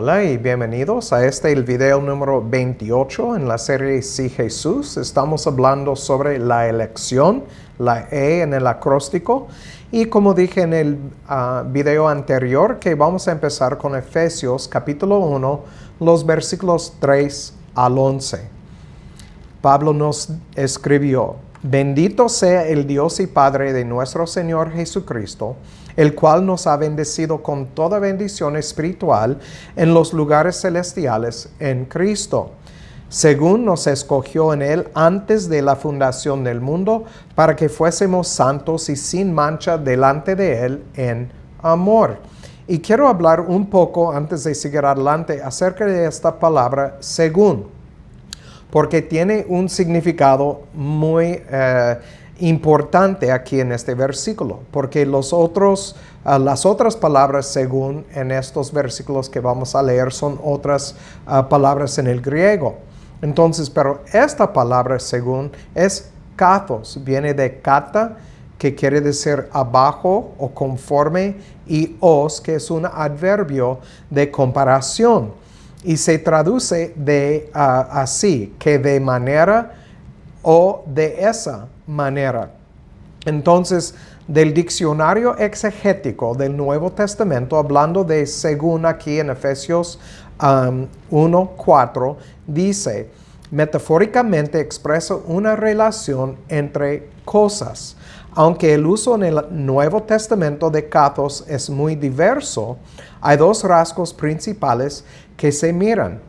Hola y bienvenidos a el video número 28 en la serie Sí Jesús. Estamos hablando sobre la elección, la E en el acróstico. Y como dije en el video anterior, que vamos a empezar con Efesios capítulo 1, los versículos 3 al 11. Pablo nos escribió: Bendito sea el Dios y Padre de nuestro Señor Jesucristo, el cual nos ha bendecido con toda bendición espiritual en los lugares celestiales en Cristo, según nos escogió en Él antes de la fundación del mundo, para que fuésemos santos y sin mancha delante de Él en amor. Y quiero hablar un poco, antes de seguir adelante, acerca de esta palabra según, porque tiene un significado muy importante aquí en este versículo, porque las otras palabras según en estos versículos que vamos a leer son otras palabras en el griego. Entonces, pero esta palabra según es kathos, viene de kata, que quiere decir abajo o conforme, y os, que es un adverbio de comparación. Y se traduce de así, que de manera o de esa manera. Entonces, del diccionario exegético del Nuevo Testamento, hablando de según aquí en Efesios 1:4, dice, metafóricamente expresa una relación entre cosas. Aunque el uso en el Nuevo Testamento de kathos es muy diverso, hay dos rasgos principales que se miran.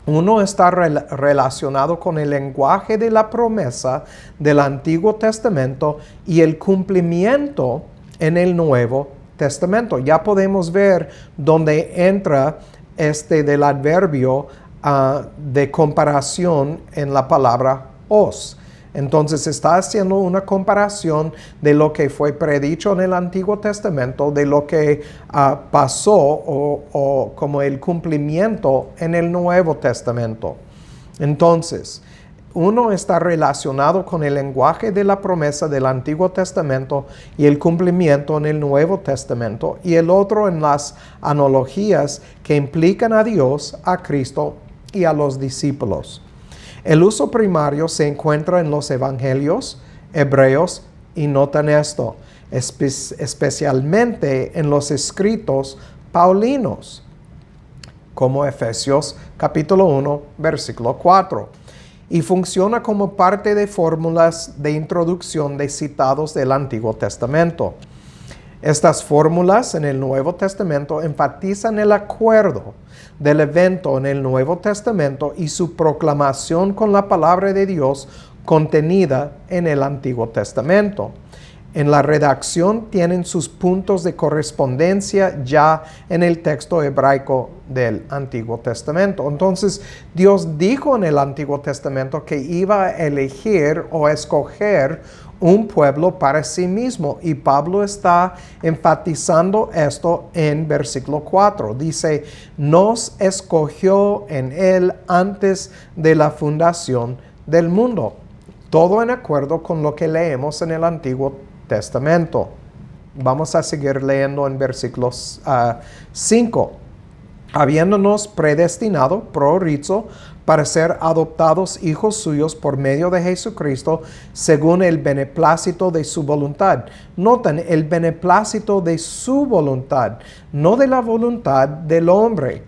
Uno está relacionado con el lenguaje de la promesa del Antiguo Testamento y el cumplimiento en el Nuevo Testamento. Ya podemos ver dónde entra del adverbio de comparación en la palabra os. Entonces está haciendo una comparación de lo que fue predicho en el Antiguo Testamento, de lo que pasó o como el cumplimiento en el Nuevo Testamento. Entonces, uno está relacionado con el lenguaje de la promesa del Antiguo Testamento y el cumplimiento en el Nuevo Testamento, y el otro en las analogías que implican a Dios, a Cristo y a los discípulos. El uso primario se encuentra en los evangelios, hebreos, y notan esto, especialmente en los escritos paulinos, como Efesios capítulo 1, versículo 4, y funciona como parte de fórmulas de introducción de citados del Antiguo Testamento. Estas fórmulas en el Nuevo Testamento enfatizan el acuerdo del evento en el Nuevo Testamento y su proclamación con la palabra de Dios contenida en el Antiguo Testamento. En la redacción tienen sus puntos de correspondencia ya en el texto hebraico del Antiguo Testamento. Entonces, Dios dijo en el Antiguo Testamento que iba a elegir o escoger un pueblo para sí mismo, y Pablo está enfatizando esto en versículo 4. Dice, nos escogió en Él antes de la fundación del mundo. Todo en acuerdo con lo que leemos en el Antiguo Testamento. Vamos a seguir leyendo en versículos 5. Habiéndonos predestinado, prorizo, para ser adoptados hijos suyos por medio de Jesucristo, según el beneplácito de su voluntad. Noten, el beneplácito de su voluntad, no de la voluntad del hombre.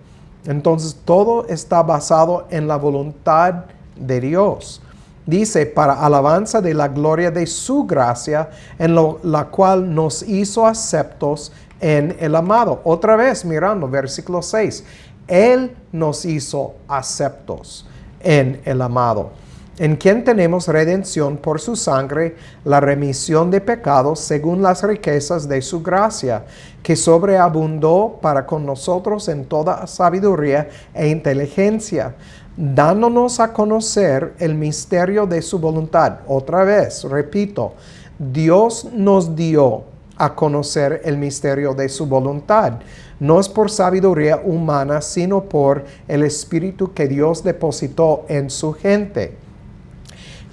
Entonces, todo está basado en la voluntad de Dios. Dice, para alabanza de la gloria de su gracia, en la cual nos hizo aceptos en el amado. Otra vez, mirando versículo 6. Él nos hizo aceptos en el amado, en quien tenemos redención por su sangre, la remisión de pecados según las riquezas de su gracia, que sobreabundó para con nosotros en toda sabiduría e inteligencia, dándonos a conocer el misterio de su voluntad. Otra vez, repito, Dios nos dio a conocer el misterio de su voluntad. No es por sabiduría humana, sino por el Espíritu que Dios depositó en su gente.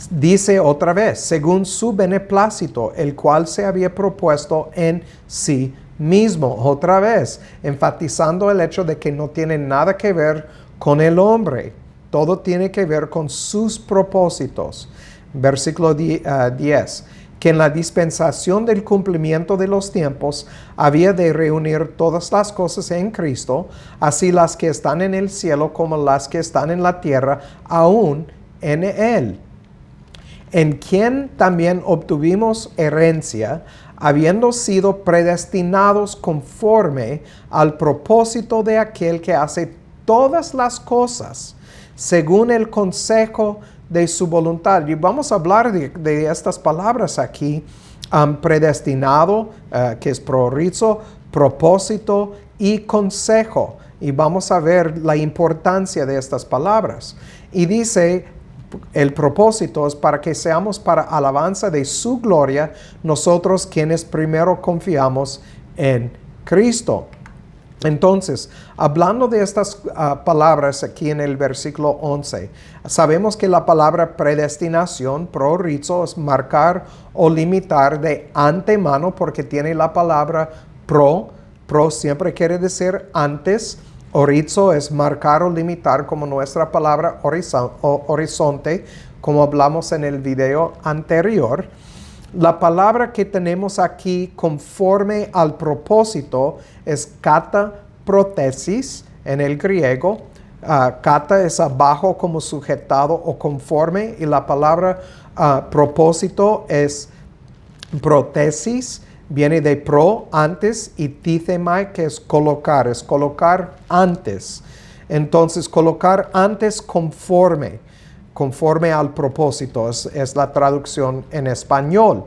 Dice otra vez, según su beneplácito, el cual se había propuesto en sí mismo, otra vez, enfatizando el hecho de que no tiene nada que ver con el hombre. Todo tiene que ver con sus propósitos. Versículo 10. Que en la dispensación del cumplimiento de los tiempos había de reunir todas las cosas en Cristo, así las que están en el cielo como las que están en la tierra, aún en Él, en quien también obtuvimos herencia, habiendo sido predestinados conforme al propósito de aquel que hace todas las cosas, según el consejo de su voluntad. Y vamos a hablar de estas palabras aquí, predestinado, que es prorizo, propósito y consejo. Y vamos a ver la importancia de estas palabras. Y dice, el propósito es para que seamos para alabanza de su gloria, nosotros quienes primero confiamos en Cristo. Entonces, hablando de estas palabras aquí en el versículo 11, sabemos que la palabra predestinación, prorizo, es marcar o limitar de antemano, porque tiene la palabra pro siempre quiere decir antes, orizo es marcar o limitar, como nuestra palabra horizonte, como hablamos en el video anterior. La palabra que tenemos aquí conforme al propósito es kata protesis en el griego. Kata es abajo como sujetado o conforme, y la palabra propósito es protesis, viene de pro, antes, y tithemai, que es colocar antes. Entonces, colocar antes conforme al propósito, es la traducción en español.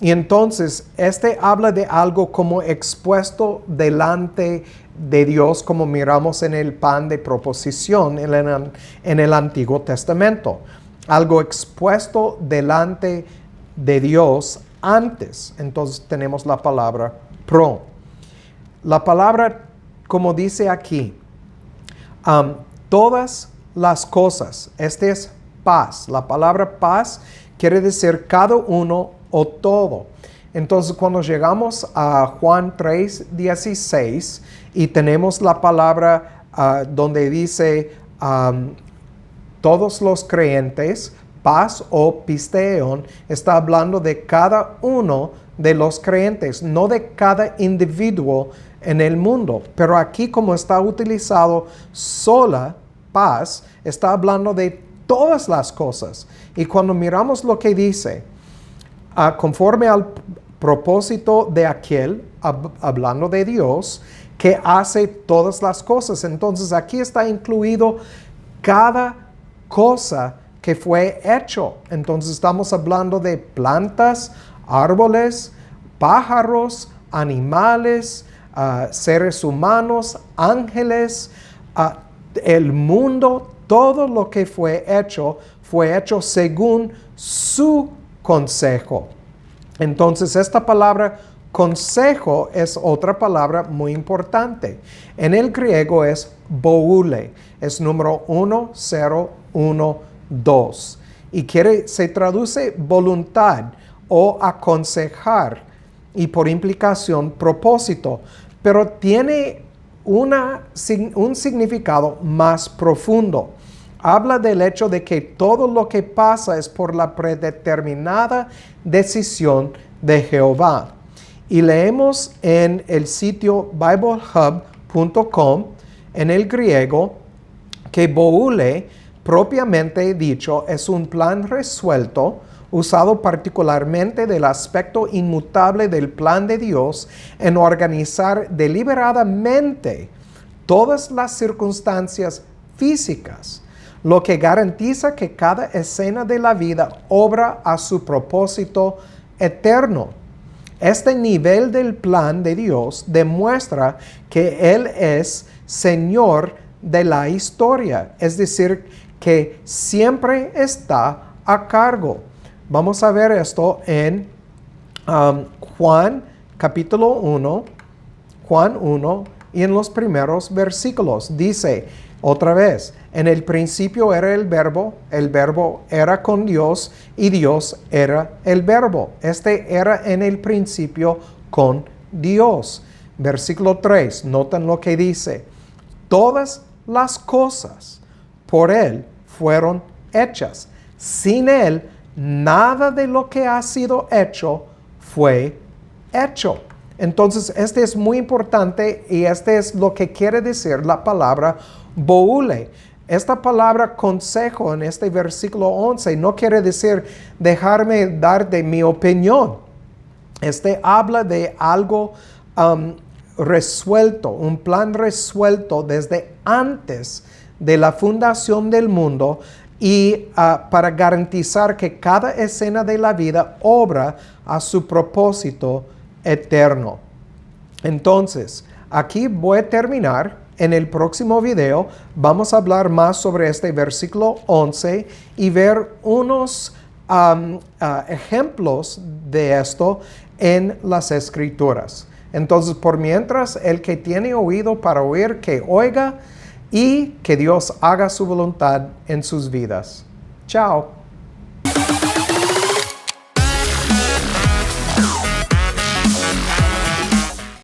Y entonces, habla de algo como expuesto delante de Dios, como miramos en el pan de proposición en el Antiguo Testamento. Algo expuesto delante de Dios antes. Entonces tenemos la palabra pro. La palabra, como dice aquí, todas las cosas. Es paz. La palabra paz quiere decir cada uno o todo. Entonces, cuando llegamos a Juan 3:16 y tenemos la palabra donde dice todos los creyentes, paz o pisteon, está hablando de cada uno de los creyentes, no de cada individuo en el mundo. Pero aquí, como está utilizado sola paz, está hablando de todas las cosas. Y cuando miramos lo que dice, conforme al propósito de aquel, hablando de Dios, que hace todas las cosas. Entonces aquí está incluido cada cosa que fue hecho. Entonces estamos hablando de plantas, árboles, pájaros, animales, seres humanos, ángeles, el mundo. Todo lo que fue hecho según su consejo. Entonces, esta palabra consejo es otra palabra muy importante. En el griego es boule, es número 1012. Y se traduce voluntad o aconsejar, y por implicación propósito, pero tiene un significado más profundo. Habla del hecho de que todo lo que pasa es por la predeterminada decisión de Jehová. Y leemos en el sitio biblehub.com, en el griego, que boule, propiamente dicho, es un plan resuelto, usado particularmente del aspecto inmutable del plan de Dios en organizar deliberadamente todas las circunstancias físicas, lo que garantiza que cada escena de la vida obra a su propósito eterno. Este nivel del plan de Dios demuestra que Él es Señor de la historia, es decir, que siempre está a cargo. Vamos a ver esto en Juan capítulo 1, Juan 1, y en los primeros versículos. Dice otra vez, en el principio era el verbo era con Dios y Dios era el verbo. Era en el principio con Dios. Versículo 3, noten lo que dice. Todas las cosas por Él fueron hechas. Sin Él, nada de lo que ha sido hecho fue hecho. Entonces, este es muy importante y este es lo que quiere decir la palabra boule. Esta palabra consejo en este versículo 11 no quiere decir dejarme dar de mi opinión. Este habla de algo resuelto, un plan resuelto desde antes de la fundación del mundo y para garantizar que cada escena de la vida obra a su propósito eterno. Entonces, aquí voy a terminar. En el próximo video vamos a hablar más sobre este versículo 11 y ver unos ejemplos de esto en las Escrituras. Entonces, por mientras, el que tiene oído para oír, que oiga y que Dios haga su voluntad en sus vidas. Chao.